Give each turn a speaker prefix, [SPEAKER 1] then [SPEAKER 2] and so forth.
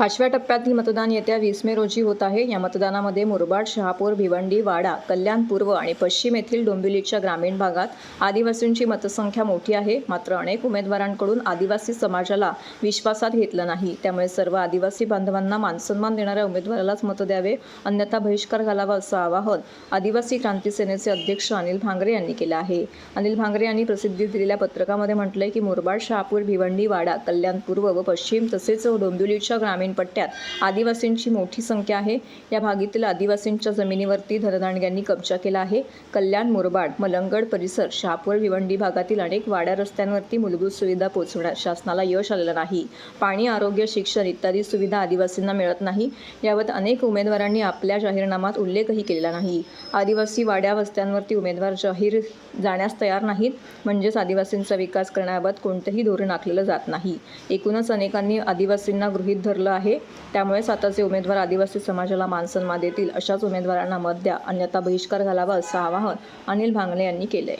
[SPEAKER 1] 5व्या टप्प्यातील मतदान येत्या 20 मे रोजी होत आहे. या मतदानामध्ये मुरबाड, शहापूर, भिवंडी, वाडा, कल्याण पूर्व आणि पश्चिम येथील डोंबिवलीच्या ग्रामीण भागात आदिवासींची मतसंख्या मोठी आहे. मात्र अनेक उमेदवारांकडून आदिवासी समाजाला विश्वासात घेतलं नाही. त्यामुळे सर्व आदिवासी बांधवांना मानसन्मान देणाऱ्या उमेदवारालाच मत द्यावे, अन्यथा बहिष्कार घालावा असं आवाहन आदिवासी क्रांती सेनेचे अध्यक्ष अनिल भांगरे यांनी केलं आहे. अनिल भांगरे यांनी प्रसिद्धीस दिलेल्या पत्रकामध्ये म्हटलंय की मुरबाड, शहापूर, भिवंडी, वाडा, कल्याण पूर्व व पश्चिम तसेच डोंबिवलीच्या ग्रामीण पट्ट्यात आदिवासींची मोठी संख्या आहे. या भागातील आदिवासींच्या जमिनीवरती धनदांडग्यांनी कब्जा केला आहे. कल्याण, मुरबाड, मलंगड परिसर, शहापूर, भिवंडी भागातील अनेक वाड्या रस्त्यांवरती मूलभूत सुविधा पोहोचवण्यात शासनाला यश आलेलं नाही. पाणी, आरोग्य, शिक्षण इत्यादी सुविधा आदिवासींना मिळत नाही. याबाबत अनेक उमेदवारांनी आपल्या जाहीरनाम्यात उल्लेखही केलेला नाही. आदिवासी वाड्या वस्त्यांवरती उमेदवार जाहीर जाण्यास तयार नाहीत. म्हणजेच आदिवासींचा विकास करण्याबाबत कोणतेही धोरण आखलेलं जात नाही. एकूणच अनेकांनी आदिवासींना गृहीत धरलं आहे. त्यामुळेच आताचे उमेदवार आदिवासी समाजाला मानसन्मान देतील अशाच उमेदवारांना मत द्या, अन्यथा बहिष्कार घालावा असं आवाहन अनिल भांगरे यांनी केलंय.